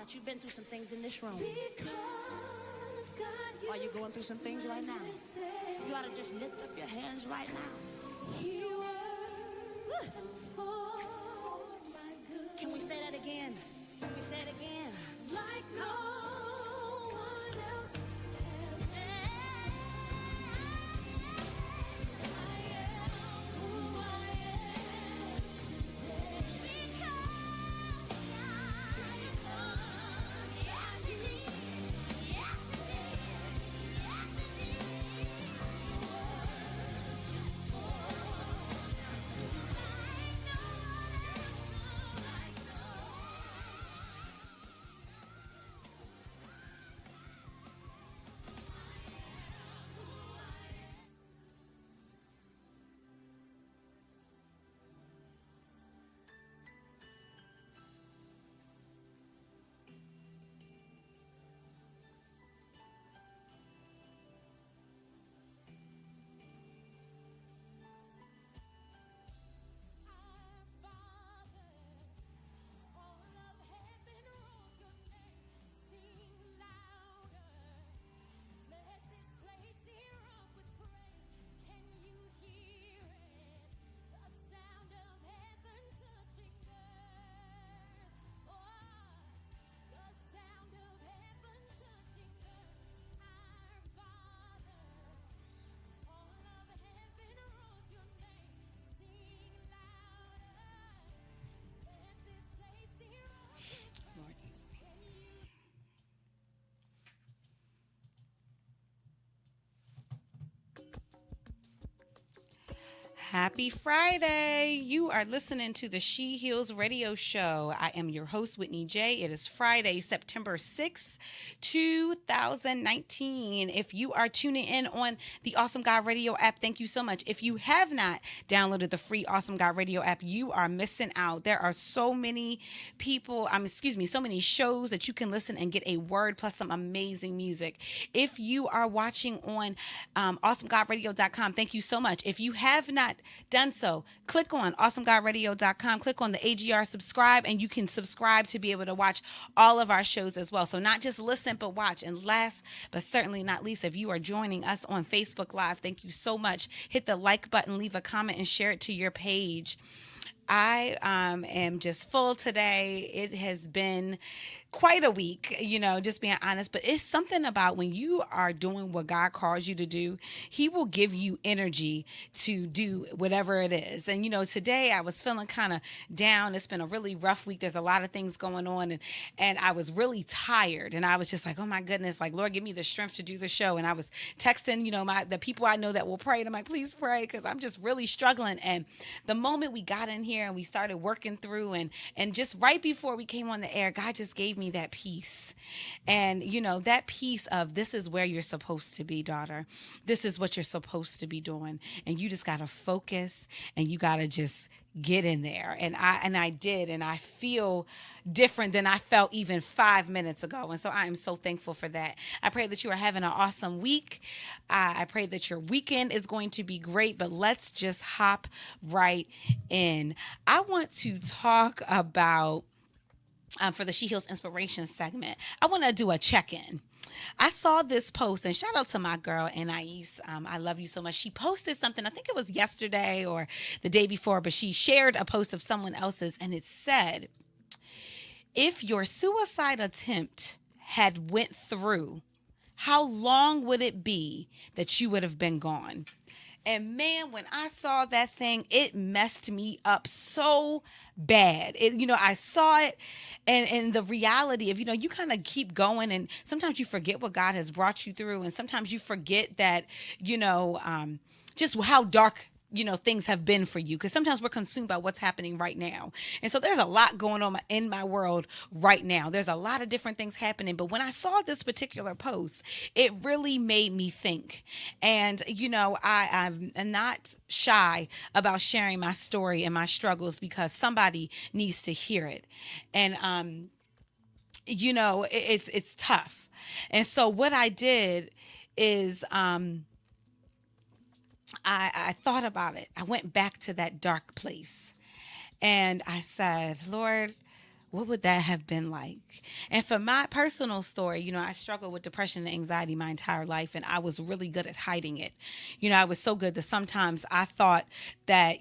that you've been through some things in this room. Are you going through some things right now? You ought to just lift up your hands right now. Can we say that again? Can we say it again? Like no one else. Happy Friday. You are listening to the She Heals Radio Show. I am your host, Whitney J. It is Friday, September 6th, 2019. If you are tuning in on the Awesome God Radio app, thank you so much. If you have not downloaded the free Awesome God Radio app, you are missing out. There are so many so many shows that you can listen and get a word plus some amazing music. If you are watching on awesomegodradio.com, thank you so much. If you have not done so, click on awesomegodradio.com, click on the AGR subscribe, and you can subscribe to be able to watch all of our shows as well. So not just listen, but watch. And last but certainly not least, if you are joining us on Facebook Live, thank you so much. Hit the like button, leave a comment, and share it to your page. I am just full today. It has been quite a week, just being honest, but it's something about when you are doing what God calls you to do, he will give you energy to do whatever it is. And, today I was feeling kind of down. It's been a really rough week. There's a lot of things going on, and I was really tired, and I was just like, oh my goodness, like, Lord, give me the strength to do the show. And I was texting, the people I know that will pray, and I'm like, please pray, because I'm just really struggling. And the moment we got in here and we started working through, and just right before we came on the air, God just gave me that peace. And, that peace of, this is where you're supposed to be, daughter. This is what you're supposed to be doing. And you just got to focus, and you got to just get in there. And I did, and I feel different than I felt even 5 minutes ago. And so I am so thankful for that. I pray that you are having an awesome week. I pray that your weekend is going to be great, but let's just hop right in. I want to talk about, for the She Heals Inspiration segment, I want to do a check-in. I saw this post, and shout out to my girl, Anais. I love you so much. She posted something, I think it was yesterday or the day before, but she shared a post of someone else's, and it said, if your suicide attempt had went through, how long would it be that you would have been gone? And man, when I saw that thing, it messed me up so bad. I saw it, and the reality of, you kind of keep going, and sometimes you forget what God has brought you through, and sometimes you forget that, just how dark things have been for you, because sometimes we're consumed by what's happening right now. And so there's a lot going on in my world right now. There's a lot of different things happening. But when I saw this particular post, it really made me think. And, I'm not shy about sharing my story and my struggles, because somebody needs to hear it. And, it's tough. And so what I did is, I thought about it. I went back to that dark place, and I said, Lord, what would that have been like? And for my personal story, I struggled with depression and anxiety my entire life, and I was really good at hiding it. I was so good that sometimes I thought that,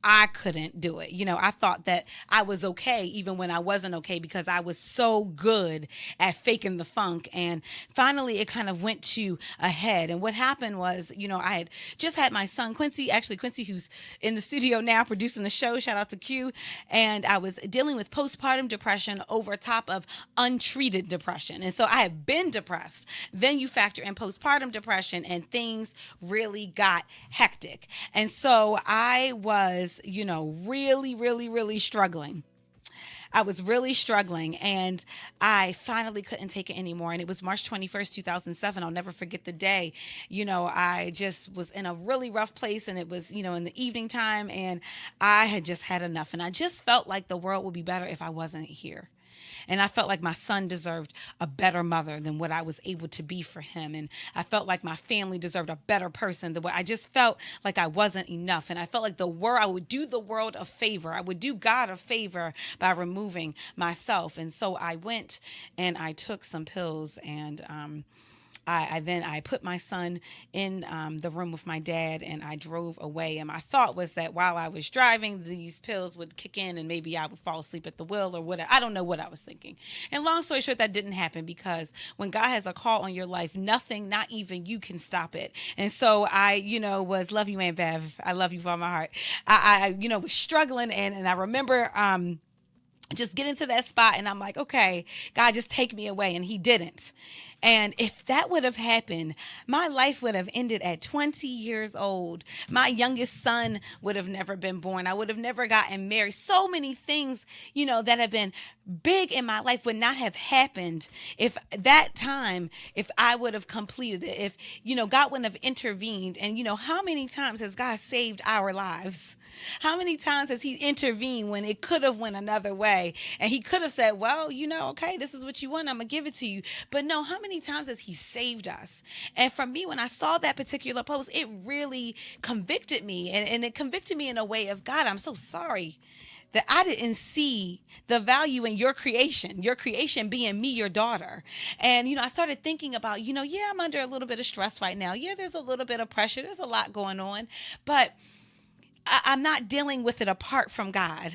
I couldn't do it. I thought that I was okay even when I wasn't okay because I was so good at faking the funk. And finally, it kind of went to a head. And what happened was, I had just had my son Quincy, actually Quincy, who's in the studio now producing the show. Shout out to Q. And I was dealing with postpartum depression over top of untreated depression. And so I had been depressed. Then you factor in postpartum depression, and things really got hectic. And so I was, really, really, really struggling. I was really struggling, and I finally couldn't take it anymore. And it was March 21st, 2007. I'll never forget the day. I just was in a really rough place, and it was, in the evening time, and I had just had enough. And I just felt like the world would be better if I wasn't here. And I felt like my son deserved a better mother than what I was able to be for him. And I felt like my family deserved a better person than what I just felt like I wasn't enough. And I felt like I would do the world a favor. I would do God a favor by removing myself. And so I went and I took some pills, and I put my son in the room with my dad, and I drove away. And my thought was that while I was driving, these pills would kick in and maybe I would fall asleep at the wheel or whatever. I don't know what I was thinking. And long story short, that didn't happen, because when God has a call on your life, nothing, not even you, can stop it. And so I, was, love you, Aunt Bev. I love you from my heart. I was struggling, and I remember just getting to that spot, and I'm like, okay, God, just take me away. And he didn't. And if that would have happened, my life would have ended at 20 years old. My youngest son would have never been born. I would have never gotten married. So many things, that have been big in my life would not have happened if I would have completed it, if, God wouldn't have intervened. And, how many times has God saved our lives? How many times has he intervened when it could have went another way? And he could have said, well, okay, this is what you want, I'm going to give it to you. But no, how many times has he saved us? And for me, when I saw that particular post, it really convicted me. And it convicted me in a way of, God, I'm so sorry that I didn't see the value in your creation being me, your daughter. And, I started thinking about, yeah, I'm under a little bit of stress right now. Yeah, there's a little bit of pressure. There's a lot going on. But I'm not dealing with it apart from God.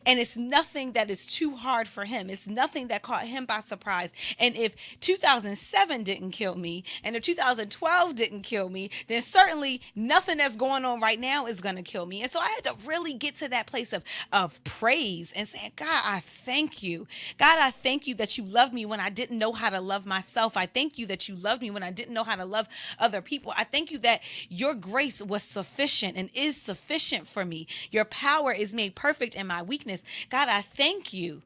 And it's nothing that is too hard for him. It's nothing that caught him by surprise. And if 2007 didn't kill me, and if 2012 didn't kill me, then certainly nothing that's going on right now is going to kill me. And so I had to really get to that place of praise and saying, God, I thank you. God, I thank you that you loved me when I didn't know how to love myself. I thank you that you loved me when I didn't know how to love other people. I thank you that your grace was sufficient and is sufficient for me. Your power is made perfect in my weakness. God, I thank you.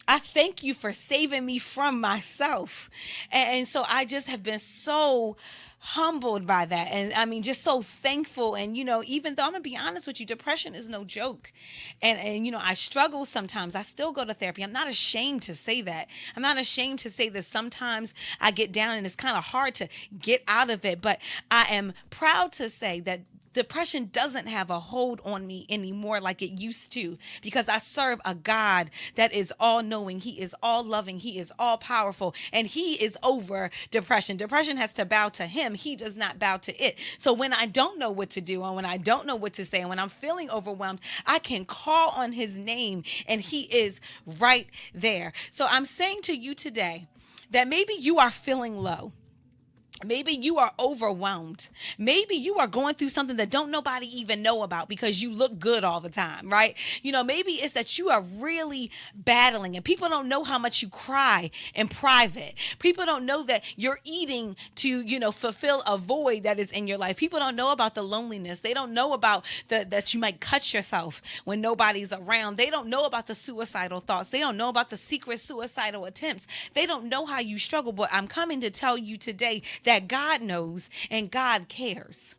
I thank you for saving me from myself. And so I just have been so humbled by that. And I mean, just so thankful. And, even though I'm going to be honest with you, depression is no joke. And, I struggle sometimes. I still go to therapy. I'm not ashamed to say that. I'm not ashamed to say that sometimes I get down and it's kind of hard to get out of it. But I am proud to say that depression doesn't have a hold on me anymore like it used to, because I serve a God that is all knowing. He is all loving. He is all powerful, and he is over depression. Depression has to bow to him. He does not bow to it. So when I don't know what to do, and when I don't know what to say, and when I'm feeling overwhelmed, I can call on his name, and he is right there. So I'm saying to you today that maybe you are feeling low. Maybe you are overwhelmed. Maybe you are going through something that don't nobody even know about because you look good all the time, right? Maybe it's that you are really battling and people don't know how much you cry in private. People don't know that you're eating to, fulfill a void that is in your life. People don't know about the loneliness. They don't know about that you might cut yourself when nobody's around. They don't know about the suicidal thoughts. They don't know about the secret suicidal attempts. They don't know how you struggle, but I'm coming to tell you today that God knows and God cares.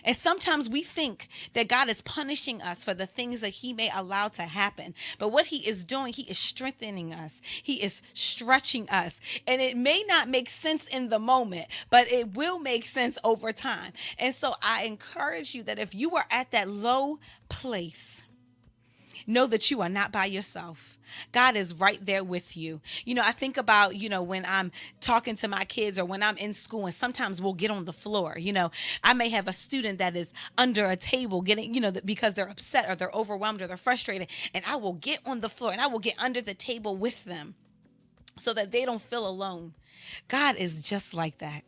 And sometimes we think that God is punishing us for the things that he may allow to happen. But what he is doing, he is strengthening us. He is stretching us. And it may not make sense in the moment, but it will make sense over time. And so I encourage you that if you are at that low place, know that you are not by yourself. God is right there with you. I think about, when I'm talking to my kids or when I'm in school, and sometimes we'll get on the floor. I may have a student that is under a table getting, because they're upset or they're overwhelmed or they're frustrated. And I will get on the floor and I will get under the table with them so that they don't feel alone. God is just like that.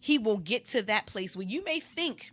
He will get to that place where you may think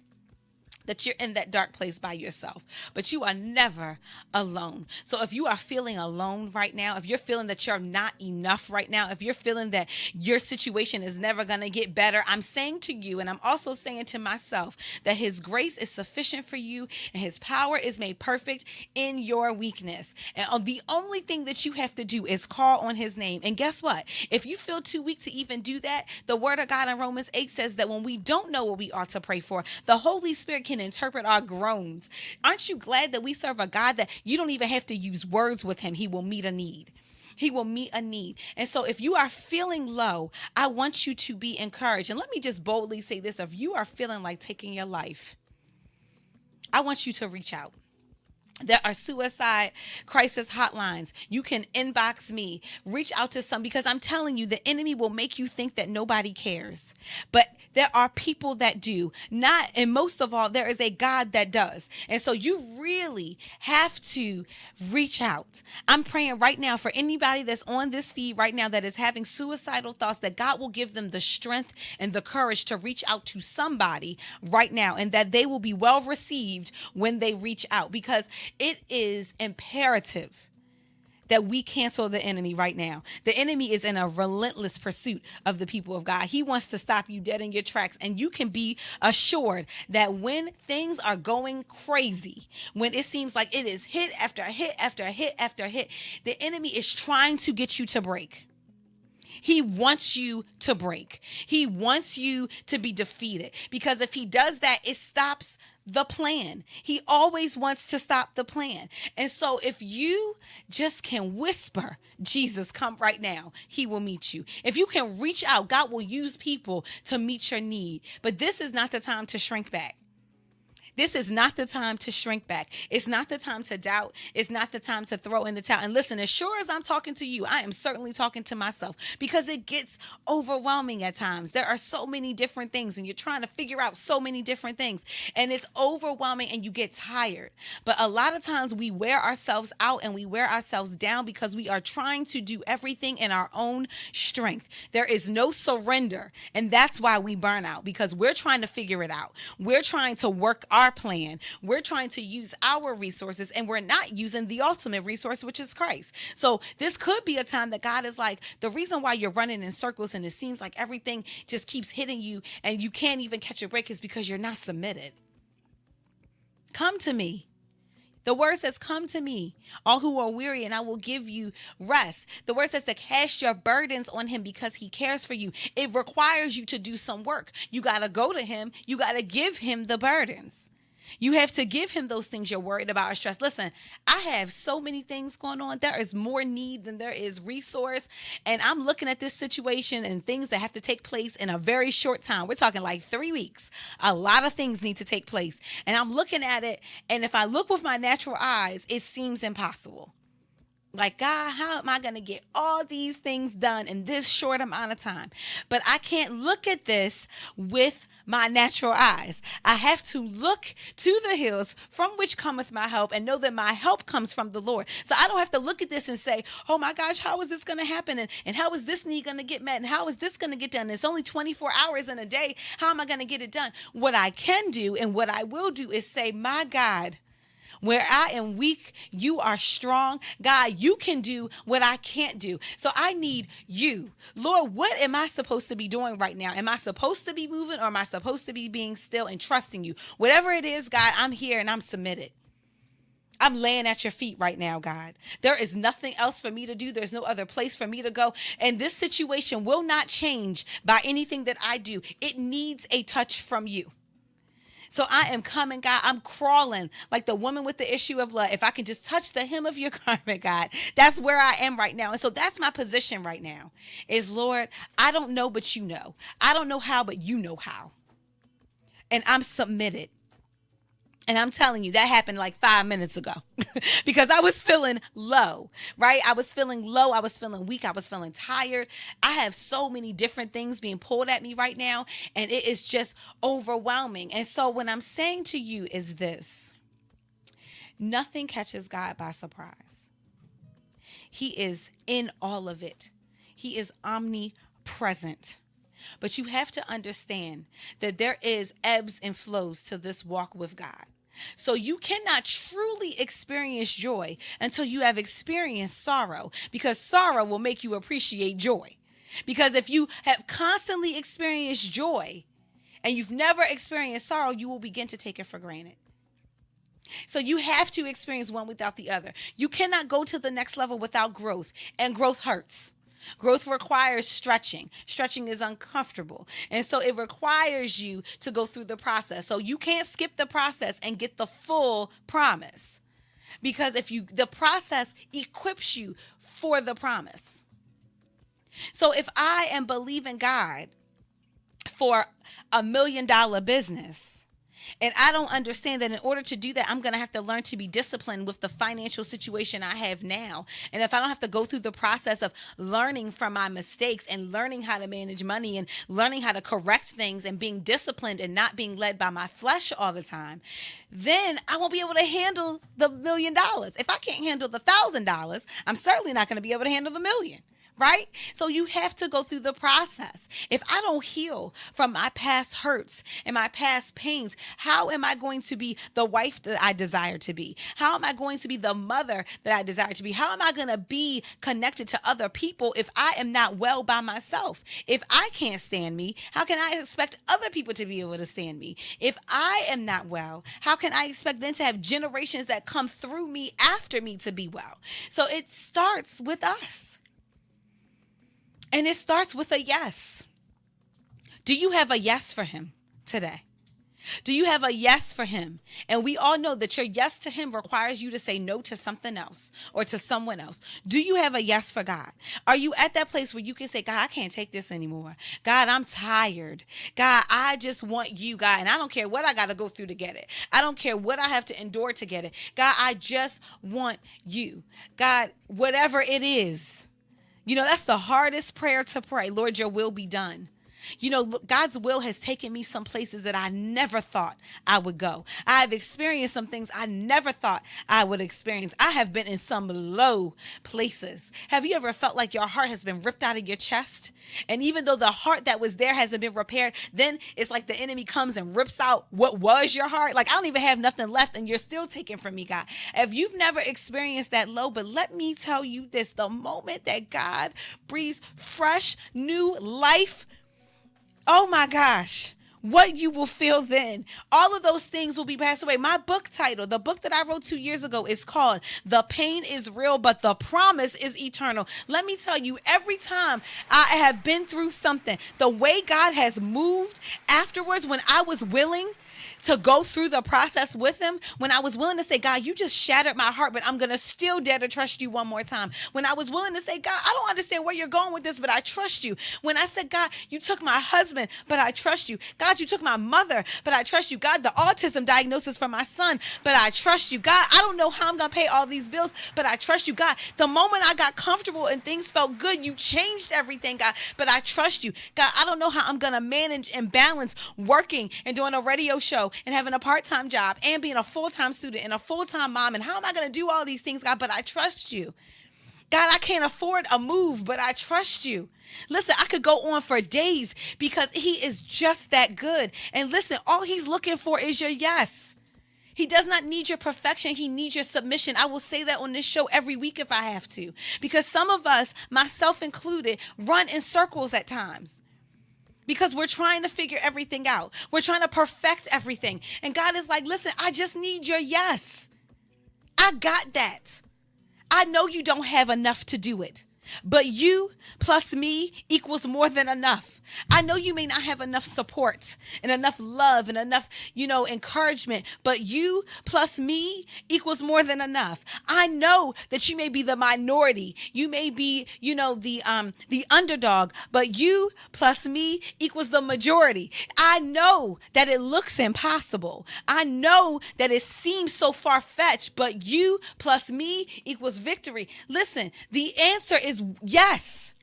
that you're in that dark place by yourself, but you are never alone. So if you are feeling alone right now, if you're feeling that you're not enough right now, if you're feeling that your situation is never going to get better, I'm saying to you, and I'm also saying to myself, that his grace is sufficient for you and his power is made perfect in your weakness. And the only thing that you have to do is call on his name. And guess what? If you feel too weak to even do that, the word of God in Romans 8 says that when we don't know what we ought to pray for, the Holy Spirit can interpret our groans. Aren't you glad that we serve a God that you don't even have to use words with him? He will meet a need. He will meet a need. And so if you are feeling low, I want you to be encouraged. And let me just boldly say this. If you are feeling like taking your life, I want you to reach out. There are suicide crisis hotlines. You can inbox me, reach out to some, because I'm telling you, the enemy will make you think that nobody cares. But there are people that do not. And most of all, there is a God that does. And so you really have to reach out. I'm praying right now for anybody that's on this feed right now that is having suicidal thoughts, that God will give them the strength and the courage to reach out to somebody right now, and that they will be well received when they reach out, because it is imperative that we cancel the enemy right now. The enemy is in a relentless pursuit of the people of God. He wants to stop you dead in your tracks. And you can be assured that when things are going crazy, when it seems like it is hit after hit after hit after hit, the enemy is trying to get you to break. He wants you to break. He wants you to be defeated, because if he does that, it stops the plan. He always wants to stop the plan. And so if you just can whisper, Jesus, come right now, he will meet you. If you can reach out, God will use people to meet your need. But this is not the time to shrink back. This is not the time to shrink back. It's not the time to doubt. It's not the time to throw in the towel. And listen, as sure as I'm talking to you, I am certainly talking to myself, because it gets overwhelming at times. There are so many different things, and you're trying to figure out so many different things, and it's overwhelming and you get tired. But a lot of times we wear ourselves out and we wear ourselves down because we are trying to do everything in our own strength. There is no surrender. And that's why we burn out, because we're trying to figure it out. We're trying to work our plan. We're trying to use our resources, and we're not using the ultimate resource, which is Christ. So this could be a time that God is like, the reason why you're running in circles and it seems like everything just keeps hitting you and you can't even catch a break is because you're not submitted. Come to me. The word says, come to me, all who are weary, and I will give you rest. The word says to cast your burdens on him because he cares for you. It requires you to do some work. You got to go to him. You got to give him the burdens. You have to give him those things you're worried about or stressed. Listen, I have so many things going on. There is more need than there is resource. And I'm looking at this situation and things that have to take place in a very short time. We're talking like 3 weeks. A lot of things need to take place. And I'm looking at it. And if I look with my natural eyes, it seems impossible. Like, God, how am I going to get all these things done in this short amount of time? But I can't look at this with my natural eyes. I have to look to the hills from which cometh my help and know that my help comes from the Lord. So I don't have to look at this and say, oh my gosh, how is this going to happen? And how is this need going to get met? And how is this going to get done? It's only 24 hours in a day. How am I going to get it done? What I can do and what I will do is say, my God, where I am weak, you are strong. God, you can do what I can't do. So I need you. Lord, what am I supposed to be doing right now? Am I supposed to be moving, or am I supposed to be being still and trusting you? Whatever it is, God, I'm here and I'm submitted. I'm laying at your feet right now, God. There is nothing else for me to do. There's no other place for me to go. And this situation will not change by anything that I do. It needs a touch from you. So I am coming, God. I'm crawling like the woman with the issue of blood. If I can just touch the hem of your garment, God, that's where I am right now. And so that's my position right now is, Lord, I don't know, but you know. I don't know how, but you know how. And I'm submitted. And I'm telling you, that happened like 5 minutes ago because I was feeling low, right? I was feeling low. I was feeling weak. I was feeling tired. I have so many different things being pulled at me right now, and it is just overwhelming. And so what I'm saying to you is this: nothing catches God by surprise. He is in all of it. He is omnipresent. But you have to understand that there is ebbs and flows to this walk with God. So you cannot truly experience joy until you have experienced sorrow, because sorrow will make you appreciate joy. Because if you have constantly experienced joy and you've never experienced sorrow, you will begin to take it for granted. So you have to experience one without the other. You cannot go to the next level without growth, and growth hurts. Growth requires stretching. Stretching is uncomfortable. And so it requires you to go through the process. So you can't skip the process and get the full promise. Because the process equips you for the promise. So if I am believing God for $1 million business, and I don't understand that in order to do that, I'm going to have to learn to be disciplined with the financial situation I have now. And if I don't have to go through the process of learning from my mistakes and learning how to manage money and learning how to correct things and being disciplined and not being led by my flesh all the time, then I won't be able to handle the $1 million. If I can't handle the $1,000, I'm certainly not going to be able to handle the $1 million. Right? So you have to go through the process. If I don't heal from my past hurts and my past pains, how am I going to be the wife that I desire to be? How am I going to be the mother that I desire to be? How am I going to be connected to other people if I am not well by myself? If I can't stand me, how can I expect other people to be able to stand me? If I am not well, how can I expect them to have generations that come through me after me to be well? So it starts with us. And it starts with a yes. Do you have a yes for him today? Do you have a yes for him? And we all know that your yes to him requires you to say no to something else or to someone else. Do you have a yes for God? Are you at that place where you can say, God, I can't take this anymore. God, I'm tired. God, I just want you, God. And I don't care what I got to go through to get it. I don't care what I have to endure to get it. God, I just want you. God, whatever it is. You know, that's the hardest prayer to pray. Lord, your will be done. You know, God's will has taken me some places that I never thought I would go. I have experienced some things I never thought I would experience. I have been in some low places. Have you ever felt like your heart has been ripped out of your chest? And even though the heart that was there hasn't been repaired, then it's like the enemy comes and rips out what was your heart. Like, I don't even have nothing left and you're still taking from me, God. If you've never experienced that low, but let me tell you this, the moment that God breathes fresh, new life, oh my gosh, what you will feel then. All of those things will be passed away. My book title, the book that I wrote 2 years ago, is called The Pain is Real, but the Promise is Eternal. Let me tell you, every time I have been through something, the way God has moved afterwards, when I was willing to go through the process with him, when I was willing to say, God, you just shattered my heart, but I'm going to still dare to trust you one more time. When I was willing to say, God, I don't understand where you're going with this, but I trust you. When I said, God, you took my husband, but I trust you. God, you took my mother, but I trust you. God, the autism diagnosis for my son, but I trust you. God, I don't know how I'm going to pay all these bills, but I trust you. God, the moment I got comfortable and things felt good, you changed everything, God, but I trust you. God, I don't know how I'm going to manage and balance working and doing a radio show and having a part-time job and being a full-time student and a full-time mom. And how am I going to do all these things, God? But I trust you. God, I can't afford a move, but I trust you. Listen, I could go on for days because he is just that good. And listen, all he's looking for is your yes. He does not need your perfection. He needs your submission. I will say that on this show every week if I have to, because some of us, myself included, run in circles at times. Because we're trying to figure everything out. We're trying to perfect everything. And God is like, listen, I just need your yes. I got that. I know you don't have enough to do it. But you plus me equals more than enough. I know you may not have enough support and enough love and enough, encouragement, but you plus me equals more than enough. I know that you may be the minority. You may be, the underdog, but you plus me equals the majority. I know that it looks impossible. I know that it seems so far-fetched, but you plus me equals victory. Listen, the answer is yes.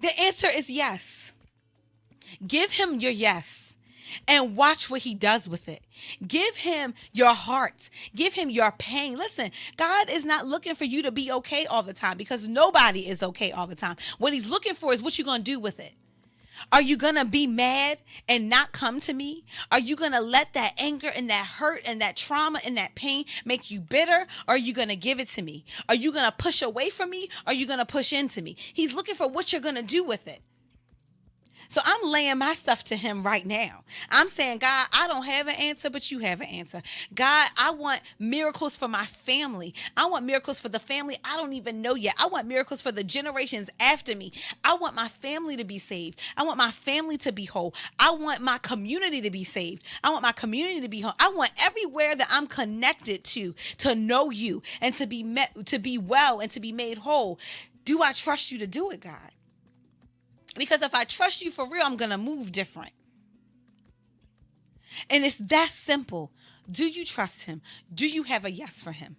The answer is yes. Give him your yes and watch what he does with it. Give him your heart. Give him your pain. Listen, God is not looking for you to be okay all the time, because nobody is okay all the time. What he's looking for is what you're going to do with it. Are you going to be mad and not come to me? Are you going to let that anger and that hurt and that trauma and that pain make you bitter? Or are you going to give it to me? Are you going to push away from me? Or are you going to push into me? He's looking for what you're going to do with it. So I'm laying my stuff to him right now. I'm saying, God, I don't have an answer, but you have an answer. God, I want miracles for my family. I want miracles for the family I don't even know yet. I want miracles for the generations after me. I want my family to be saved. I want my family to be whole. I want my community to be saved. I want my community to be whole. I want everywhere that I'm connected to know you and to be met, to be well and to be made whole. Do I trust you to do it, God? Because if I trust you for real, I'm going to move different. And it's that simple. Do you trust him? Do you have a yes for him?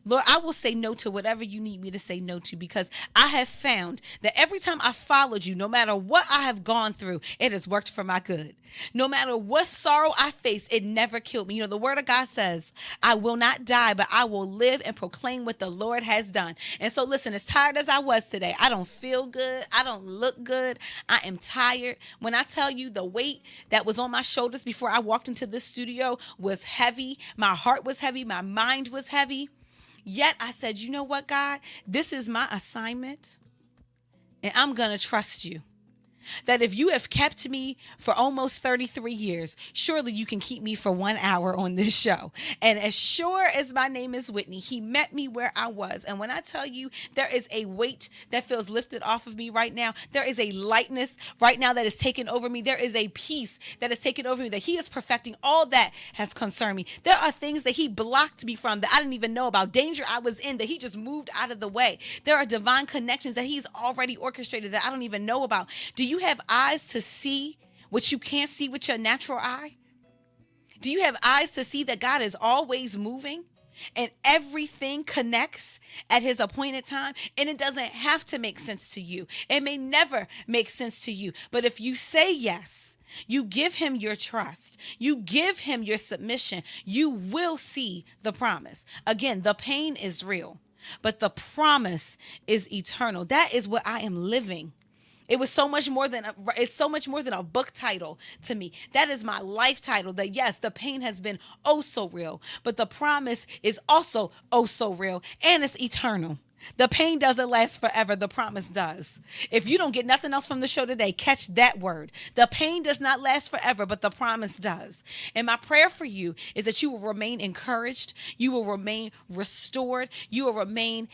Lord, I will say no to whatever you need me to say no to, because I have found that every time I followed you, no matter what I have gone through, it has worked for my good. No matter what sorrow I face, it never killed me. The word of God says, I will not die, but I will live and proclaim what the Lord has done. And so listen, as tired as I was today, I don't feel good. I don't look good. I am tired. When I tell you the weight that was on my shoulders before I walked into this studio was heavy, my heart was heavy, my mind was heavy. Yet I said, you know what, God, this is my assignment, and I'm going to trust you. That if you have kept me for almost 33 years, surely you can keep me for 1 hour on this show. And as sure as my name is Whitney, he met me where I was. And when I tell you there is a weight that feels lifted off of me right now, there is a lightness right now that is taken over me. There is a peace that is taken over me, that he is perfecting all that has concerned me. There are things that he blocked me from that I didn't even know about, danger I was in that he just moved out of the way. There are divine connections that he's already orchestrated that I don't even know about. Do you have eyes to see what you can't see with your natural eye? Do you have eyes to see that God is always moving and everything connects at his appointed time? And it doesn't have to make sense to you. It may never make sense to you. But if you say yes, you give him your trust, you give him your submission, you will see the promise. Again, the pain is real, but the promise is eternal. That is what I am living. It's so much more than a book title to me. That is my life title. That yes, the pain has been oh so real, but the promise is also oh so real, and it's eternal. The pain doesn't last forever. The promise does. If you don't get nothing else from the show today, catch that word. The pain does not last forever, but the promise does. And my prayer for you is that you will remain encouraged. You will remain restored. You will remain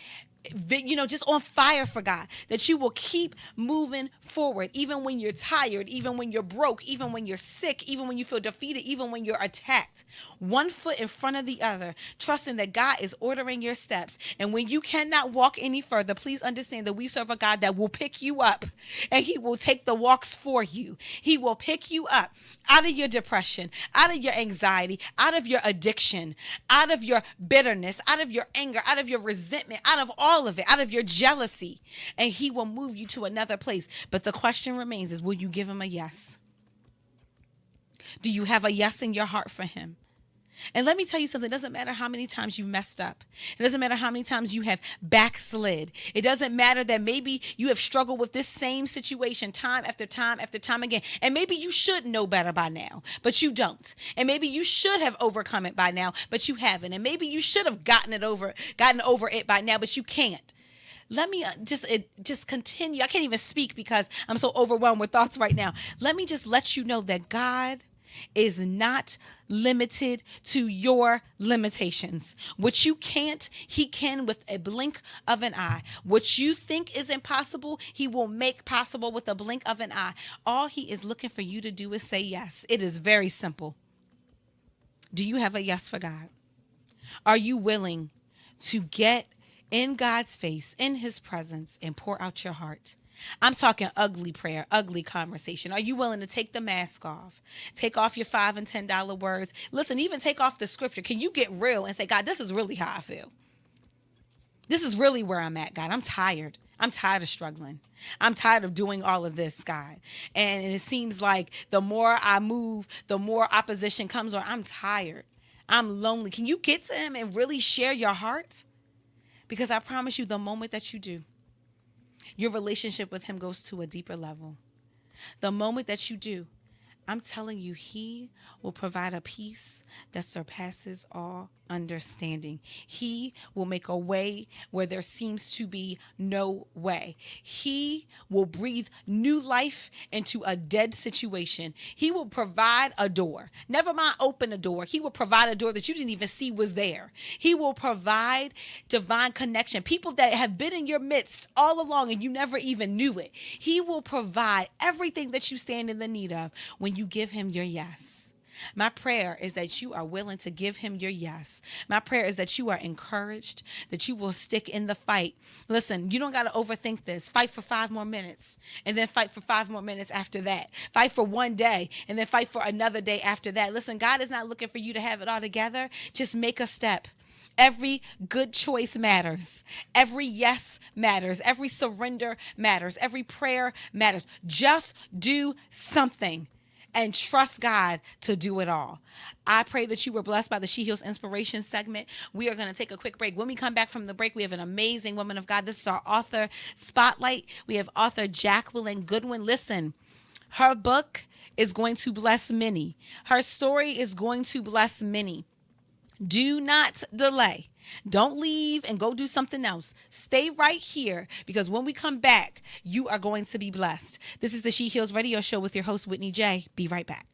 just on fire for God, that you will keep moving forward, even when you're tired, even when you're broke, even when you're sick, even when you feel defeated, even when you're attacked. One foot in front of the other, trusting that God is ordering your steps. And when you cannot walk any further, please understand that we serve a God that will pick you up, and he will take the walks for you. He will pick you up out of your depression, out of your anxiety, out of your addiction, out of your bitterness, out of your anger, out of your resentment, out of all of it, out of your jealousy, and he will move you to another place. But the question remains is, will you give him a yes? Do you have a yes in your heart for him? And let me tell you something. It doesn't matter how many times you've messed up. It doesn't matter how many times you have backslid. It doesn't matter that maybe you have struggled with this same situation time after time after time again. And maybe you should know better by now, but you don't. And maybe you should have overcome it by now, but you haven't. And maybe you should have gotten over it by now, but you can't. Let me just continue. I can't even speak because I'm so overwhelmed with thoughts right now. Let me just let you know that God is not limited to your limitations. What you can't, he can with a blink of an eye. What you think is impossible, he will make possible with a blink of an eye. All he is looking for you to do is say yes. It is very simple. Do you have a yes for God? Are you willing to get in God's face, in his presence, and pour out your heart? I'm talking ugly prayer, ugly conversation. Are you willing to take the mask off? Take off your $5 and $10 words. Listen, even take off the scripture. Can you get real and say, God, this is really how I feel? This is really where I'm at, God. I'm tired. I'm tired of struggling. I'm tired of doing all of this, God. And it seems like the more I move, the more opposition comes on. I'm tired. I'm lonely. Can you get to him and really share your heart? Because I promise you, the moment that you do, your relationship with him goes to a deeper level. The moment that you do, I'm telling you, he will provide a peace that surpasses all understanding. He will make a way where there seems to be no way. He will breathe new life into a dead situation. He will provide a door. Never mind open a door. He will provide a door that you didn't even see was there. He will provide divine connection. People that have been in your midst all along and you never even knew it. He will provide everything that you stand in the need of when you give him your yes. My prayer is that you are willing to give him your yes. My prayer is that you are encouraged, that you will stick in the fight. Listen, you don't got to overthink this. Fight for 5 more minutes and then fight for 5 more minutes after that. Fight for one day and then fight for another day after that. Listen, God is not looking for you to have it all together. Just make a step. Every good choice matters. Every yes matters. Every surrender matters. Every prayer matters. Just do something and trust God to do it all. I pray that you were blessed by the She Heals Inspiration segment. We are going to take a quick break. When we come back from the break, we have an amazing woman of God. This is our author spotlight. We have author Jacqueline Goodwin. Listen, her book is going to bless many. Her story is going to bless many. Do not delay. Don't leave and go do something else. Stay right here because when we come back, you are going to be blessed. This is the She Heals Radio Show with your host, Whitney J. Be right back.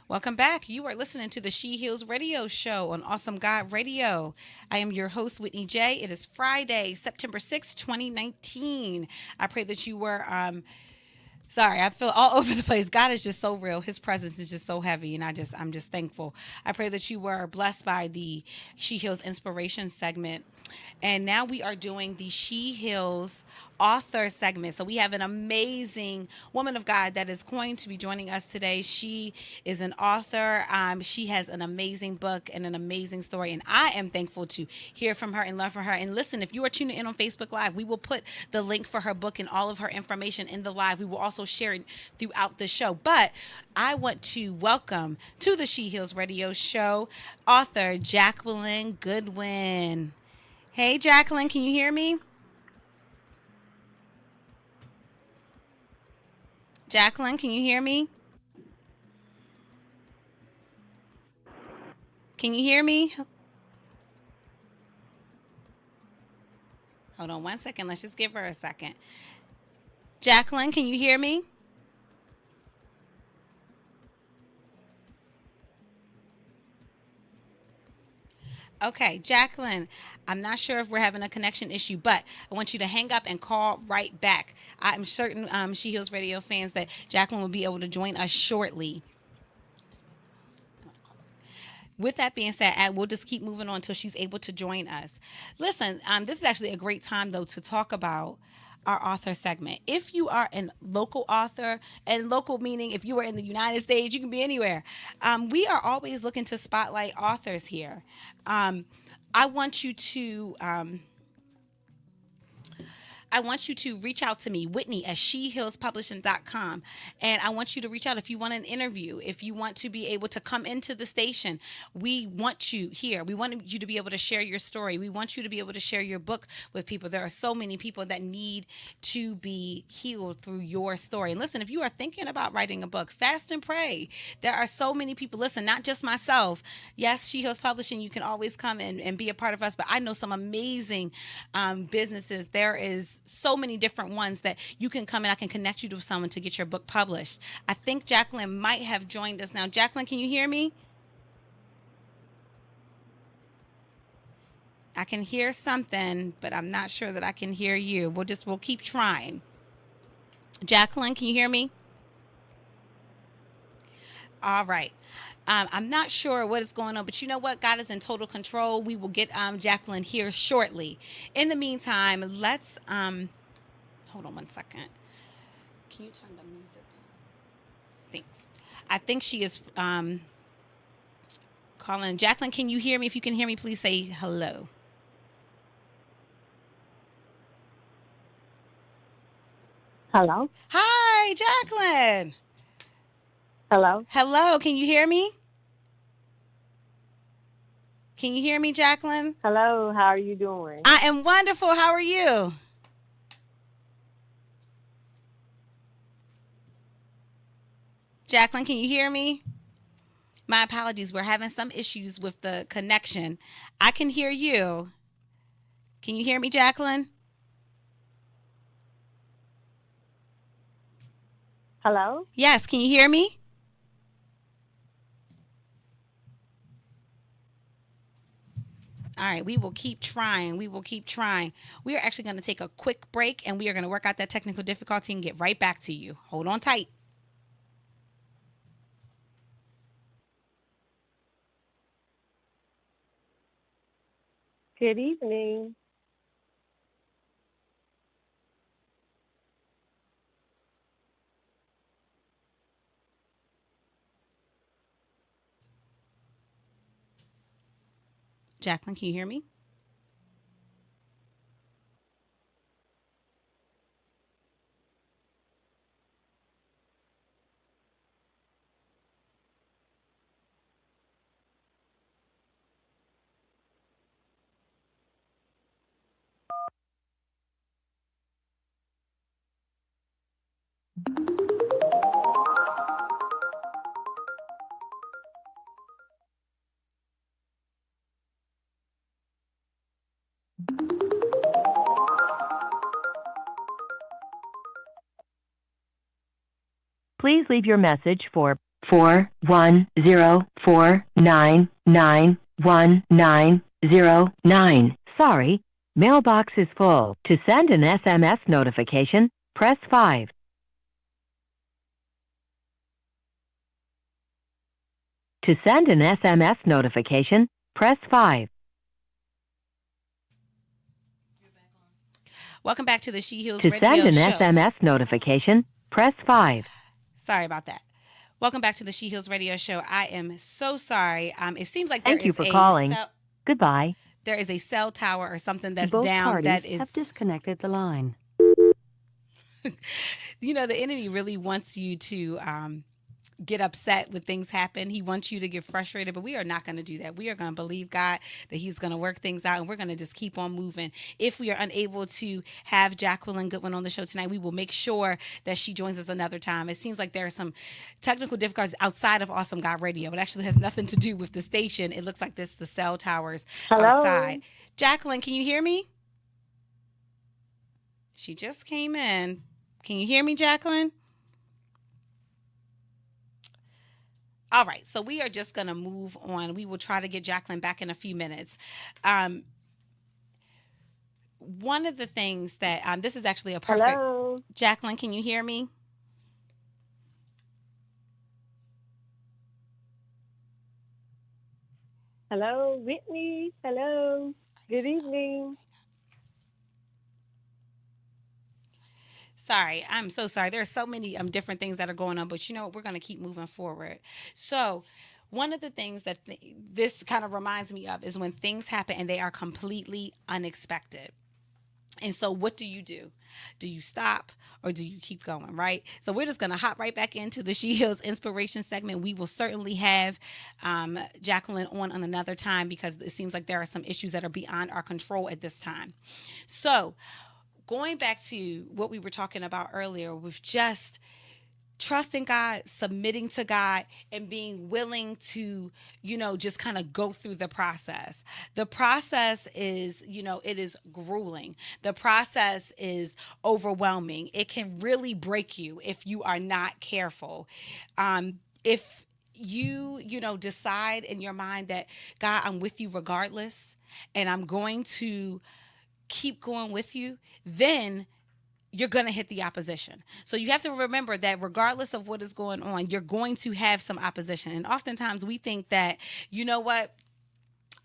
Welcome back. You are listening to the She Heals Radio Show on Awesome God Radio. I am your host, Whitney J. It is Friday, September 6th, 2019. I pray that you were sorry, I feel all over the place. God is just so real. His presence is just so heavy, and I'm just thankful. I pray that you were blessed by the She Heals Inspiration segment. And now we are doing the She Heals author segment. So we have an amazing woman of God that is going to be joining us today. She is an author. She has an amazing book and an amazing story. And I am thankful to hear from her and learn from her. And listen, if you are tuning in on Facebook Live, we will put the link for her book and all of her information in the live. We will also share it throughout the show. But I want to welcome to the She Heals Radio Show author Jacqueline Goodwin. Hey, Jacqueline, can you hear me? Jacqueline, can you hear me? Can you hear me? Hold on one second. Let's just give her a second. Jacqueline, can you hear me? Okay, Jacqueline, I'm not sure if we're having a connection issue, but I want you to hang up and call right back. I'm certain She Heals Radio fans that Jacqueline will be able to join us shortly. With that being said, we'll just keep moving on until she's able to join us. Listen, this is actually a great time, though, to talk about our author segment. If you are a local author, and local meaning if you are in the United States, you can be anywhere. We are always looking to spotlight authors here. I want you to I want you to reach out to me, Whitney at shehealspublishing.com. And I want you to reach out if you want an interview, if you want to be able to come into the station. We want you here. We want you to be able to share your story. We want you to be able to share your book with people. There are so many people that need to be healed through your story. And listen, if you are thinking about writing a book, fast and pray. There are so many people. Listen, not just myself. Yes, She Heals Publishing, you can always come and be a part of us, but I know some amazing businesses. There is so many different ones that you can come and I can connect you to someone to get your book published. I think Jacqueline might have joined us now. Jacqueline, can you hear me? I can hear something, but I'm not sure that I can hear you. We'll keep trying. Jacqueline, can you hear me? All right. I'm not sure what is going on, but you know what? God is in total control. We will get Jacqueline here shortly. In the meantime, let's hold on one second. Can you turn the music down? Thanks. I think she is calling. Jacqueline, can you hear me? If you can hear me, please say hello. Hello? Hi, Jacqueline. Hello? Hello, can you hear me? Can you hear me, Jacqueline? Hello, how are you doing? I am wonderful. How are you? Jacqueline, can you hear me? My apologies. We're having some issues with the connection. I can hear you. Can you hear me, Jacqueline? Hello? Yes, can you hear me? All right, we will keep trying. We will keep trying. We are actually going to take a quick break and we are going to work out that technical difficulty and get right back to you. Hold on tight. Good evening. Jacqueline, can you hear me? Please leave your message for 41049919009. Sorry, mailbox is full. To send an SMS notification, press 5. To send an SMS notification, press 5. Welcome back to the She Heals To Radio send an Show. SMS notification, press 5. Sorry about that. Welcome back to the She Heals Radio Show. I am so sorry. It seems like there Thank you is for a calling. cell, Goodbye. there is a cell tower or something that's Both down parties that is, have disconnected the line. the enemy really wants you to get upset when things happen. He wants you to get frustrated, but we are not going to do that. We are going to believe God that he's going to work things out, and we're going to just keep on moving. If we are unable to have Jacqueline Goodwin on the show tonight, we will make sure that she joins us another time. It seems like there are some technical difficulties outside of Awesome God Radio. It actually has nothing to do with the station. It looks like this the cell towers Hello? outside. Jacqueline, can you hear me? She just came in. Can you hear me, Jacqueline? All right, so we are just going to move on. We will try to get Jacqueline back in a few minutes. One of the things that, this is actually a perfect... Hello? Jacqueline, can you hear me? Hello, Whitney? Hello? Good evening. Sorry, I'm so sorry. There are so many different things that are going on, but you know what? We're going to keep moving forward. So one of the things that this kind of reminds me of is when things happen and they are completely unexpected. And so what do you do? Do you stop or do you keep going, right? So we're just going to hop right back into the She Heals Inspiration segment. We will certainly have Jacqueline on another time because it seems like there are some issues that are beyond our control at this time. So going back to what we were talking about earlier with just trusting God, submitting to God, and being willing to, just kind of go through the process. The process is, it is grueling. The process is overwhelming. It can really break you if you are not careful. If you, decide in your mind that, God, I'm with you regardless, and I'm going to keep going with you, then you're going to hit the opposition. So you have to remember that regardless of what is going on, you're going to have some opposition. And oftentimes we think that, you know what,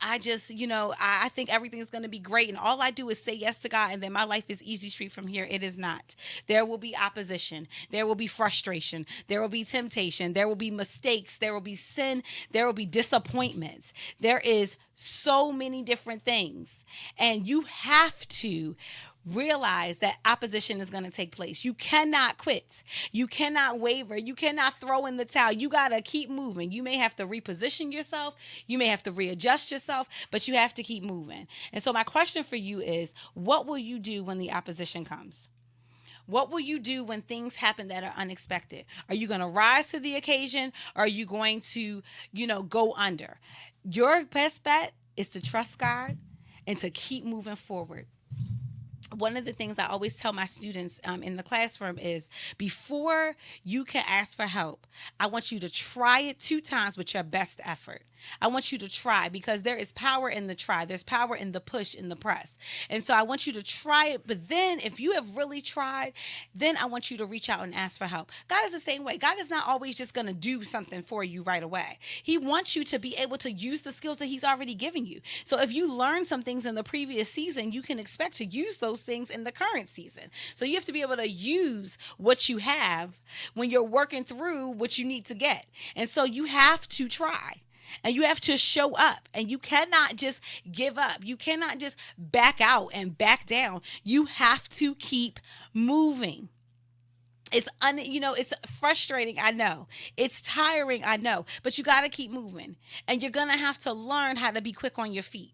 I just, I think everything's going to be great. And all I do is say yes to God. And then my life is easy street from here. It is not. There will be opposition. There will be frustration. There will be temptation. There will be mistakes. There will be sin. There will be disappointments. There is so many different things. And you have to realize that opposition is going to take place. You cannot quit. You cannot waver. You cannot throw in the towel. You got to keep moving. You may have to reposition yourself. You may have to readjust yourself, but you have to keep moving. And so my question for you is, what will you do when the opposition comes? What will you do when things happen that are unexpected? Are you going to rise to the occasion, or are you going to, go under? Your best bet is to trust God and to keep moving forward. One of the things I always tell my students in the classroom is, before you can ask for help, I want you to try it 2 times with your best effort. I want you to try, because there is power in the try. There's power in the push, in the press. And so I want you to try it. But then if you have really tried, then I want you to reach out and ask for help. God is the same way. God is not always just going to do something for you right away. He wants you to be able to use the skills that he's already given you. So if you learned some things in the previous season, you can expect to use those things in the current season. So you have to be able to use what you have when you're working through what you need to get. And so you have to try. And you have to show up, and you cannot just give up. You cannot just back out and back down. You have to keep moving. It's frustrating, I know. It's tiring, I know. But you got to keep moving. And you're going to have to learn how to be quick on your feet.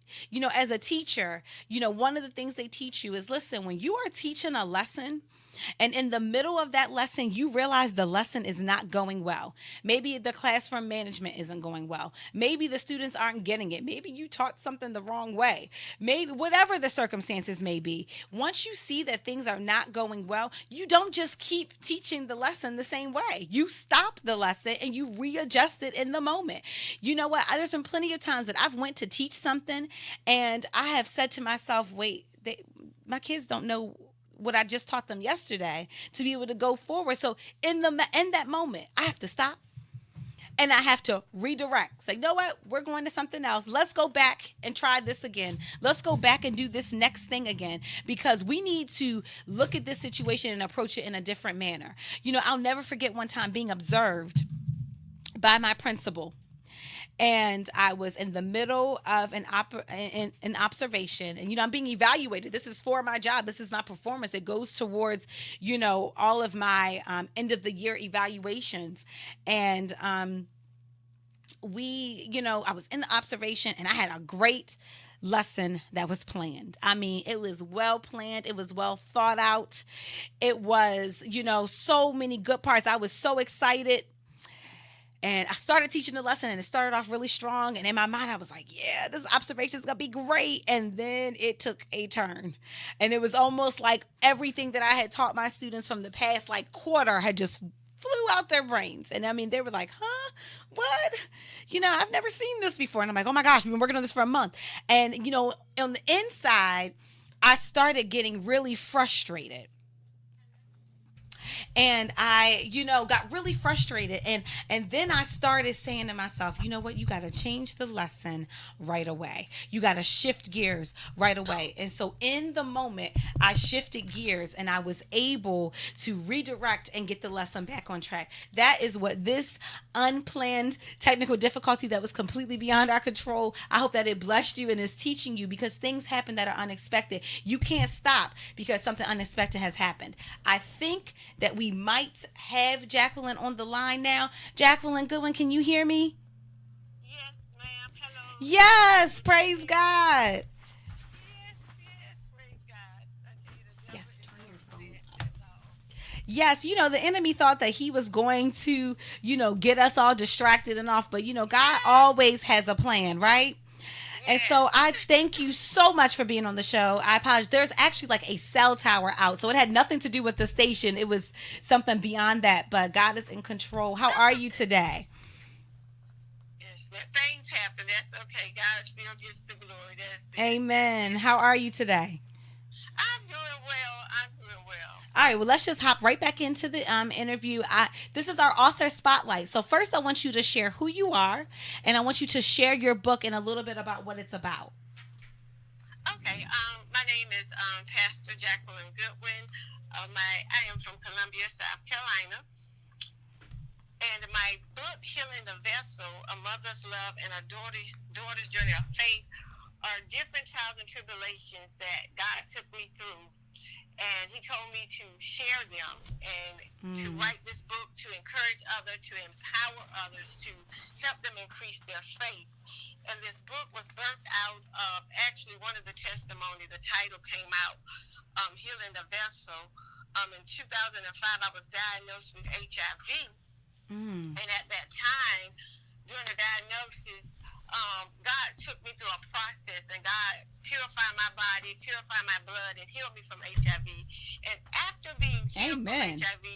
As a teacher, one of the things they teach you is, listen, when you are teaching a lesson, And in the middle of that lesson, you realize the lesson is not going well. Maybe the classroom management isn't going well. Maybe the students aren't getting it. Maybe you taught something the wrong way. Maybe whatever the circumstances may be. Once you see that things are not going well, you don't just keep teaching the lesson the same way. You stop the lesson and you readjust it in the moment. You know what? There's been plenty of times that I've went to teach something and I have said to myself, wait, my kids don't know what I just taught them yesterday to be able to go forward. So in that moment, I have to stop and I have to redirect. Say, you know what? We're going to something else. Let's go back and try this again. Let's go back and do this next thing again, because we need to look at this situation and approach it in a different manner. You know, I'll never forget one time being observed by my principal. And I was in the middle of an observation, and I'm being evaluated. This is for my job. This is my performance. It goes towards all of my end of the year evaluations. And I was in the observation, and I had a great lesson that was planned. I mean, it was well planned. It was well thought out. It was so many good parts. I was so excited. And I started teaching the lesson, and it started off really strong. And in my mind, I was like, yeah, this observation is going to be great. And then it took a turn. And it was almost like everything that I had taught my students from the past, quarter had just flew out their brains. And I mean, they were like, huh? What? I've never seen this before. And I'm like, oh my gosh, we've been working on this for a month. And, on the inside, I started getting really frustrated. And I, got really frustrated. And then I started saying to myself, you know what? You got to change the lesson right away. You got to shift gears right away. And so in the moment, I shifted gears and I was able to redirect and get the lesson back on track. That is what this unplanned technical difficulty that was completely beyond our control, I hope that it blessed you and is teaching you, because things happen that are unexpected. You can't stop because something unexpected has happened. I think that we might have Jacqueline on the line now. Jacqueline Goodwin, can you hear me? Yes, ma'am. Hello. Yes, praise God. Yes, praise God. I tell you, the Yes, devil turn your is phone upset, up. that's all. Yes, the enemy thought that he was going to, get us all distracted and off, but God always has a plan, right? And so I thank you so much for being on the show. I apologize. There's actually a cell tower out, so it had nothing to do with the station. It was something beyond that, but God is in control. How are you today? Yes, but things happen. That's okay. God still gets the glory. Amen. How are you today? I'm doing well. All right, well, let's just hop right back into the interview. This is our author spotlight. So first, I want you to share who you are, and I want you to share your book and a little bit about what it's about. Okay. My name is Pastor Jacqueline Goodwin. I am from Columbia, South Carolina. And my book, Healing the Vessel, A Mother's Love and a Daughter's Journey of Faith, are different trials and tribulations that God took me through. And he told me to share them and to write this book to encourage others, to empower others, to help them increase their faith. And this book was birthed out of actually one of the testimony. The title came out, Healing the Vessel. In 2005, I was diagnosed with HIV. And at that time, during the diagnosis, God took me through a process, and God purified my body, purified my blood, and healed me from HIV. And after being healed from HIV,